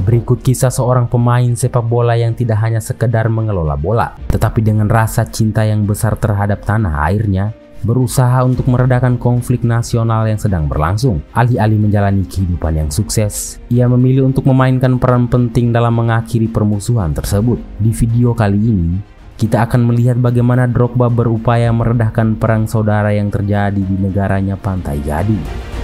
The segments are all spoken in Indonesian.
Berikut kisah seorang pemain sepak bola yang tidak hanya sekedar mengelola bola, tetapi dengan rasa cinta yang besar terhadap tanah airnya, berusaha untuk meredakan konflik nasional yang sedang berlangsung. Alih-alih menjalani kehidupan yang sukses, ia memilih untuk memainkan peran penting dalam mengakhiri permusuhan tersebut. Di video kali ini, kita akan melihat bagaimana Drogba berupaya meredahkan perang saudara yang terjadi di negaranya Pantai Gading.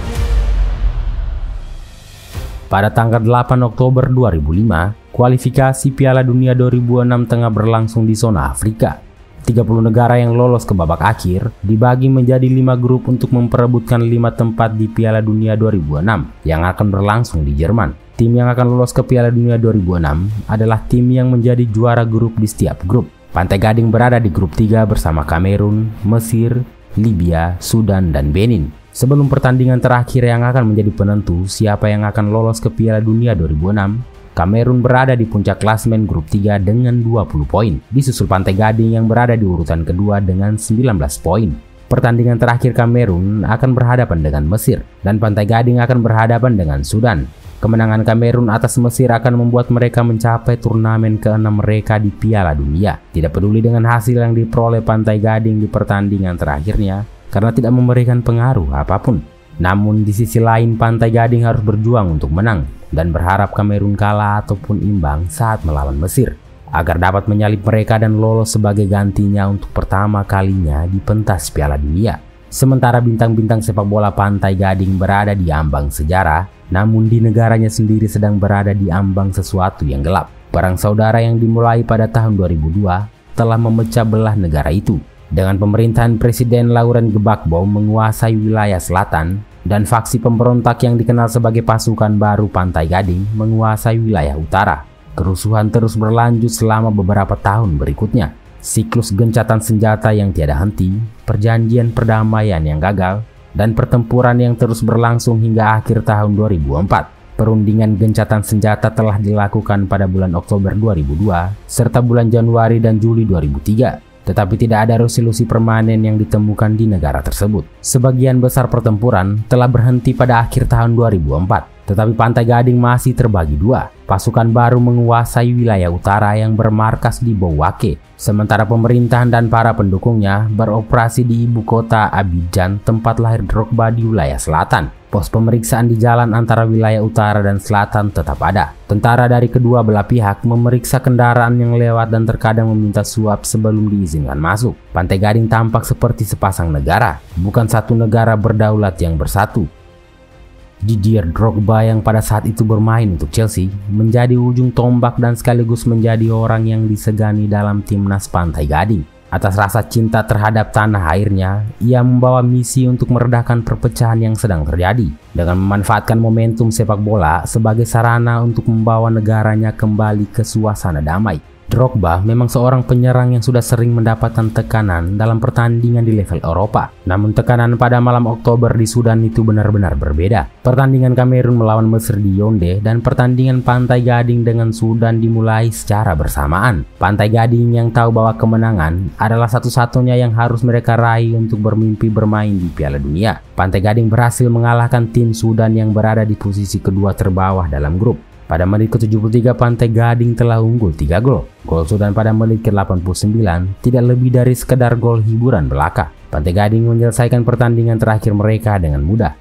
Pada tanggal 8 Oktober 2005, kualifikasi Piala Dunia 2006 tengah berlangsung di zona Afrika. 30 negara yang lolos ke babak akhir dibagi menjadi 5 grup untuk memperebutkan 5 tempat di Piala Dunia 2006 yang akan berlangsung di Jerman. Tim yang akan lolos ke Piala Dunia 2006 adalah tim yang menjadi juara grup di setiap grup. Pantai Gading berada di grup 3 bersama Kamerun, Mesir, Libya, Sudan, dan Benin. Sebelum pertandingan terakhir yang akan menjadi penentu siapa yang akan lolos ke Piala Dunia 2006, Kamerun berada di puncak klasemen grup 3 dengan 20 poin, disusul Pantai Gading yang berada di urutan kedua dengan 19 poin. Pertandingan terakhir Kamerun akan berhadapan dengan Mesir, dan Pantai Gading akan berhadapan dengan Sudan. Kemenangan Kamerun atas Mesir akan membuat mereka mencapai turnamen ke-6 mereka di Piala Dunia. Tidak peduli dengan hasil yang diperoleh Pantai Gading di pertandingan terakhirnya, karena tidak memberikan pengaruh apapun. Namun di sisi lain Pantai Gading harus berjuang untuk menang dan berharap Kamerun kalah ataupun imbang saat melawan Mesir agar dapat menyalip mereka dan lolos sebagai gantinya untuk pertama kalinya di pentas Piala Dunia. Sementara bintang-bintang sepak bola Pantai Gading berada di ambang sejarah, namun di negaranya sendiri sedang berada di ambang sesuatu yang gelap. Perang saudara yang dimulai pada tahun 2002 telah memecah belah negara itu, dengan pemerintahan Presiden Laurent Gbagbo menguasai wilayah selatan dan faksi pemberontak yang dikenal sebagai pasukan baru Pantai Gading menguasai wilayah utara. Kerusuhan terus berlanjut selama beberapa tahun berikutnya. Siklus gencatan senjata yang tiada henti, perjanjian perdamaian yang gagal, dan pertempuran yang terus berlangsung hingga akhir tahun 2004. Perundingan gencatan senjata telah dilakukan pada bulan Oktober 2002 serta bulan Januari dan Juli 2003. Tetapi tidak ada resolusi permanen yang ditemukan di negara tersebut. Sebagian besar pertempuran telah berhenti pada akhir tahun 2004, tetapi Pantai Gading masih terbagi dua. Pasukan baru menguasai wilayah utara yang bermarkas di Bouake, sementara pemerintahan dan para pendukungnya beroperasi di ibu kota Abidjan, tempat lahir Drogba, di wilayah selatan. Pos pemeriksaan di jalan antara wilayah utara dan selatan tetap ada. Tentara dari kedua belah pihak memeriksa kendaraan yang lewat dan terkadang meminta suap sebelum diizinkan masuk. Pantai Gading tampak seperti sepasang negara, bukan satu negara berdaulat yang bersatu. Didier Drogba yang pada saat itu bermain untuk Chelsea menjadi ujung tombak dan sekaligus menjadi orang yang disegani dalam timnas Pantai Gading. Atas rasa cinta terhadap tanah airnya, ia membawa misi untuk meredakan perpecahan yang sedang terjadi dengan memanfaatkan momentum sepak bola sebagai sarana untuk membawa negaranya kembali ke suasana damai. Drogba memang seorang penyerang yang sudah sering mendapatkan tekanan dalam pertandingan di level Eropa. Namun tekanan pada malam Oktober di Sudan itu benar-benar berbeda. Pertandingan Kamerun melawan Mesir di Yaounde dan pertandingan Pantai Gading dengan Sudan dimulai secara bersamaan. Pantai Gading yang tahu bahwa kemenangan adalah satu-satunya yang harus mereka raih untuk bermimpi bermain di Piala Dunia. Pantai Gading berhasil mengalahkan tim Sudan yang berada di posisi kedua terbawah dalam grup. Pada menit ke-73 Pantai Gading telah unggul 3 gol. Gol Sudan pada menit ke-89 tidak lebih dari sekedar gol hiburan belaka. Pantai Gading menyelesaikan pertandingan terakhir mereka dengan mudah.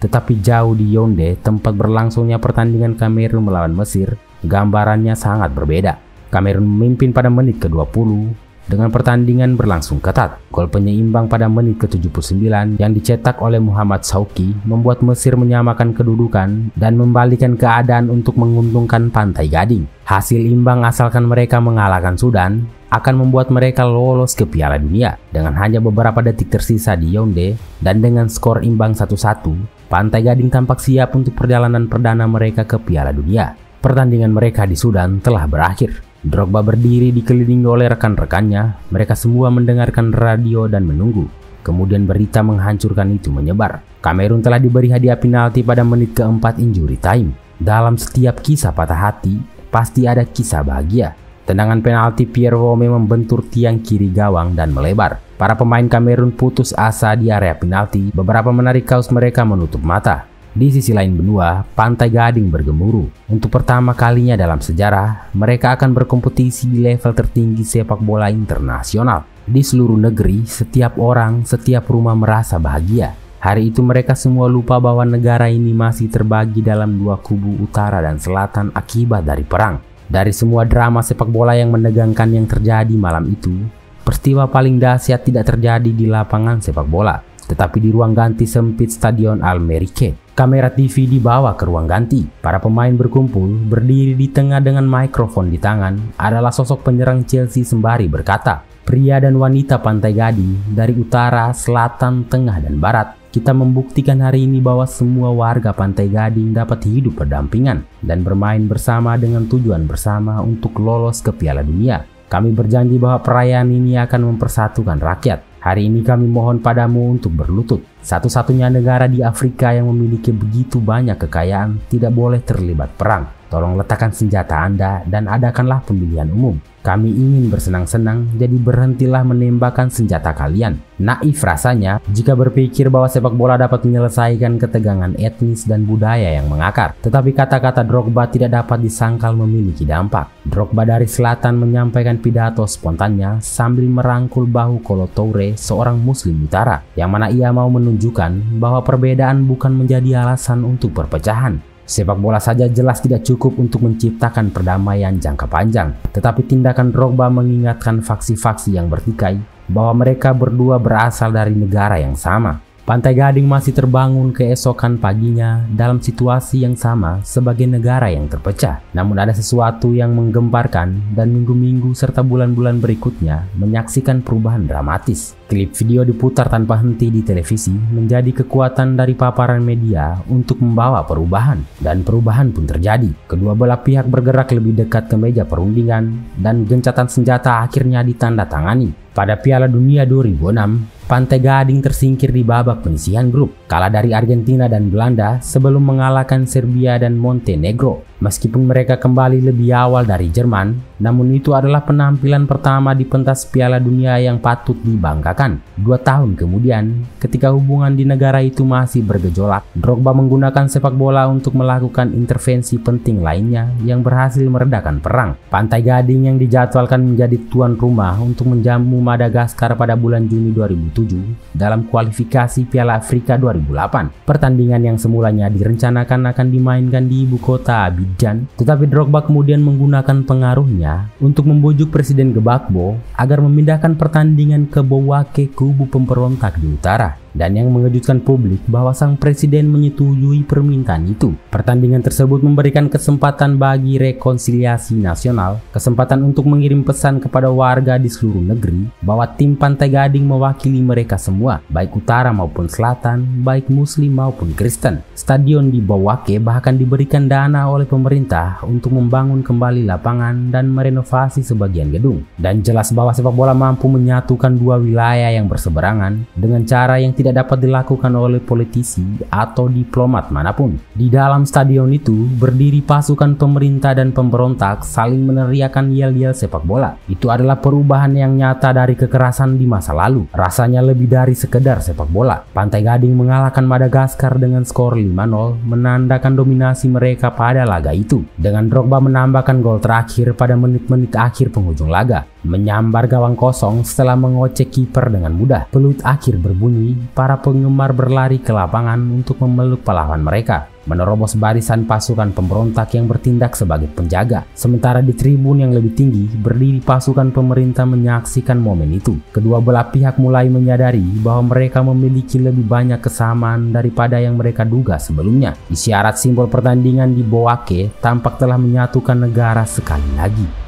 Tetapi jauh di Yaounde, tempat berlangsungnya pertandingan Kamerun melawan Mesir, gambarannya sangat berbeda. Kamerun memimpin pada menit ke-20 dengan pertandingan berlangsung ketat. Gol penyeimbang pada menit ke-79 yang dicetak oleh Muhammad Shawki membuat Mesir menyamakan kedudukan dan membalikan keadaan untuk menguntungkan Pantai Gading. Hasil imbang asalkan mereka mengalahkan Sudan akan membuat mereka lolos ke Piala Dunia. Dengan hanya beberapa detik tersisa di Yaounde dan dengan skor imbang 1-1, Pantai Gading tampak siap untuk perjalanan perdana mereka ke Piala Dunia. Pertandingan mereka di Sudan telah berakhir. Drogba berdiri dikelilingi oleh rekan-rekannya. Mereka semua mendengarkan radio dan menunggu. Kemudian berita menghancurkan itu menyebar. Kamerun telah diberi hadiah penalti pada menit ke-4 injury time. Dalam setiap kisah patah hati, pasti ada kisah bahagia. Tendangan penalti Pierre Wome membentur tiang kiri gawang dan melebar. Para pemain Kamerun putus asa di area penalti. Beberapa menarik kaos mereka menutup mata. Di sisi lain benua, Pantai Gading bergemuruh. Untuk pertama kalinya dalam sejarah, mereka akan berkompetisi di level tertinggi sepak bola internasional. Di seluruh negeri, setiap orang, setiap rumah merasa bahagia. Hari itu mereka semua lupa bahwa negara ini masih terbagi dalam dua kubu utara dan selatan akibat dari perang. Dari semua drama sepak bola yang menegangkan yang terjadi malam itu, peristiwa paling dahsyat tidak terjadi di lapangan sepak bola, tetapi di ruang ganti sempit Stadion Al-Merreikh. Kamera TV dibawa ke ruang ganti. Para pemain berkumpul, berdiri di tengah dengan mikrofon di tangan adalah sosok penyerang Chelsea sembari berkata, "Pria dan wanita Pantai Gading dari utara, selatan, tengah, dan barat, kita membuktikan hari ini bahwa semua warga Pantai Gading dapat hidup berdampingan dan bermain bersama dengan tujuan bersama untuk lolos ke Piala Dunia. Kami berjanji bahwa perayaan ini akan mempersatukan rakyat. Hari ini kami mohon padamu untuk berlutut. Satu-satunya negara di Afrika yang memiliki begitu banyak kekayaan tidak boleh terlibat perang. Tolong letakkan senjata Anda dan adakanlah pemilihan umum. Kami ingin bersenang-senang, jadi berhentilah menembakkan senjata kalian." Naif rasanya jika berpikir bahwa sepak bola dapat menyelesaikan ketegangan etnis dan budaya yang mengakar. Tetapi kata-kata Drogba tidak dapat disangkal memiliki dampak. Drogba dari selatan menyampaikan pidato spontannya sambil merangkul bahu Kolo Toure, seorang muslim utara, yang mana ia mau menunjukkan bahwa perbedaan bukan menjadi alasan untuk perpecahan. Sepak bola saja jelas tidak cukup untuk menciptakan perdamaian jangka panjang. Tetapi tindakan Drogba mengingatkan faksi-faksi yang bertikai bahwa mereka berdua berasal dari negara yang sama. Pantai Gading masih terbangun keesokan paginya dalam situasi yang sama sebagai negara yang terpecah. Namun ada sesuatu yang menggemparkan dan minggu-minggu serta bulan-bulan berikutnya menyaksikan perubahan dramatis. Klip video diputar tanpa henti di televisi menjadi kekuatan dari paparan media untuk membawa perubahan. Dan perubahan pun terjadi. Kedua belah pihak bergerak lebih dekat ke meja perundingan dan gencatan senjata akhirnya ditandatangani. Pada Piala Dunia 2006, Pantai Gading tersingkir di babak penyisihan grup, kalah dari Argentina dan Belanda sebelum mengalahkan Serbia dan Montenegro. Meskipun mereka kembali lebih awal dari Jerman, namun itu adalah penampilan pertama di pentas Piala Dunia yang patut dibanggakan. 2 tahun kemudian, ketika hubungan di negara itu masih bergejolak, Drogba menggunakan sepak bola untuk melakukan intervensi penting lainnya yang berhasil meredakan perang. Pantai Gading yang dijadwalkan menjadi tuan rumah untuk menjamu Madagaskar pada bulan Juni 2007 dalam kualifikasi Piala Afrika 2008. Pertandingan yang semulanya direncanakan akan dimainkan di ibu kota Abidjan, tetapi Drogba kemudian menggunakan pengaruhnya untuk membujuk Presiden Gbagbo agar memindahkan pertandingan ke Bouaké, kubu pemberontak di utara. Dan yang mengejutkan publik bahwa sang presiden menyetujui permintaan itu. Pertandingan tersebut memberikan kesempatan bagi rekonsiliasi nasional, kesempatan untuk mengirim pesan kepada warga di seluruh negeri bahwa tim Pantai Gading mewakili mereka semua, baik utara maupun selatan, baik muslim maupun Kristen. Stadion di Bouaké bahkan diberikan dana oleh pemerintah untuk membangun kembali lapangan dan merenovasi sebagian gedung. Dan jelas bahwa sepak bola mampu menyatukan dua wilayah yang berseberangan dengan cara yang tidak dapat dilakukan oleh politisi atau diplomat manapun. Di dalam stadion itu berdiri pasukan pemerintah dan pemberontak saling meneriakan yel-yel sepak bola. Itu adalah perubahan yang nyata dari kekerasan di masa lalu. Rasanya lebih dari sekedar sepak bola. Pantai Gading mengalahkan Madagaskar dengan skor 5-0, menandakan dominasi mereka pada laga itu. Dengan Drogba menambahkan gol terakhir pada menit-menit akhir penghujung laga, menyambar gawang kosong setelah mengocek kiper dengan mudah. Peluit akhir berbunyi, para penggemar berlari ke lapangan untuk memeluk pahlawan mereka, menerobos barisan pasukan pemberontak yang bertindak sebagai penjaga. Sementara di tribun yang lebih tinggi berdiri pasukan pemerintah menyaksikan momen itu. Kedua belah pihak mulai menyadari bahwa mereka memiliki lebih banyak kesamaan daripada yang mereka duga sebelumnya. Isyarat simbol pertandingan di Bouaké tampak telah menyatukan negara sekali lagi.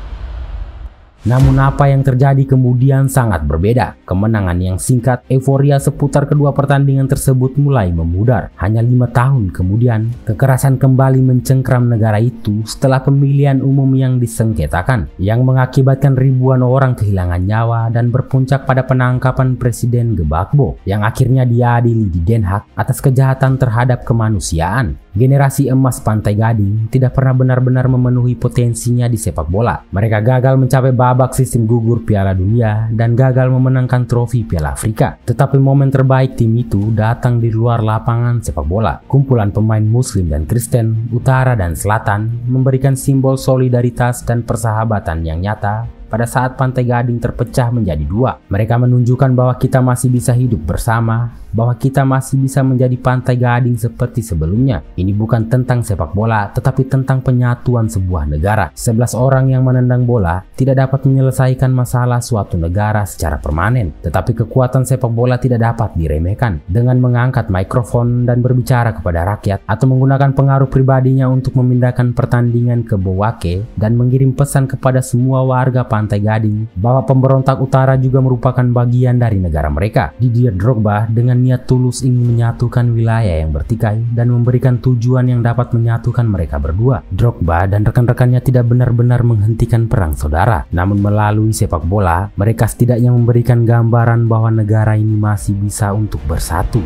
Namun apa yang terjadi kemudian sangat berbeda. Kemenangan yang singkat, euforia seputar kedua pertandingan tersebut mulai memudar. Hanya 5 tahun kemudian, kekerasan kembali mencengkram negara itu setelah pemilihan umum yang disengketakan, yang mengakibatkan ribuan orang kehilangan nyawa dan berpuncak pada penangkapan Presiden Gbagbo, yang akhirnya diadili di Den Haag atas kejahatan terhadap kemanusiaan. Generasi emas Pantai Gading tidak pernah benar-benar memenuhi potensinya di sepak bola. Mereka gagal mencapai babak babak sistem gugur Piala Dunia dan gagal memenangkan trofi Piala Afrika. Tetapi momen terbaik tim itu datang di luar lapangan sepak bola. Kumpulan pemain Muslim dan Kristen, Utara dan Selatan memberikan simbol solidaritas dan persahabatan yang nyata pada saat Pantai Gading terpecah menjadi dua. Mereka menunjukkan bahwa kita masih bisa hidup bersama, bahwa kita masih bisa menjadi Pantai Gading seperti sebelumnya. Ini bukan tentang sepak bola, tetapi tentang penyatuan sebuah negara. 11 orang yang menendang bola tidak dapat menyelesaikan masalah suatu negara secara permanen, tetapi kekuatan sepak bola tidak dapat diremehkan. Dengan mengangkat mikrofon dan berbicara kepada rakyat, atau menggunakan pengaruh pribadinya untuk memindahkan pertandingan ke Bouake dan mengirim pesan kepada semua warga Pantai Gading bahwa pemberontak Utara juga merupakan bagian dari negara mereka. Didier Drogba dengan niat tulus ingin menyatukan wilayah yang bertikai dan memberikan tujuan yang dapat menyatukan mereka berdua. Drogba dan rekan-rekannya tidak benar-benar menghentikan perang saudara, namun melalui sepak bola mereka setidaknya memberikan gambaran bahwa negara ini masih bisa untuk bersatu.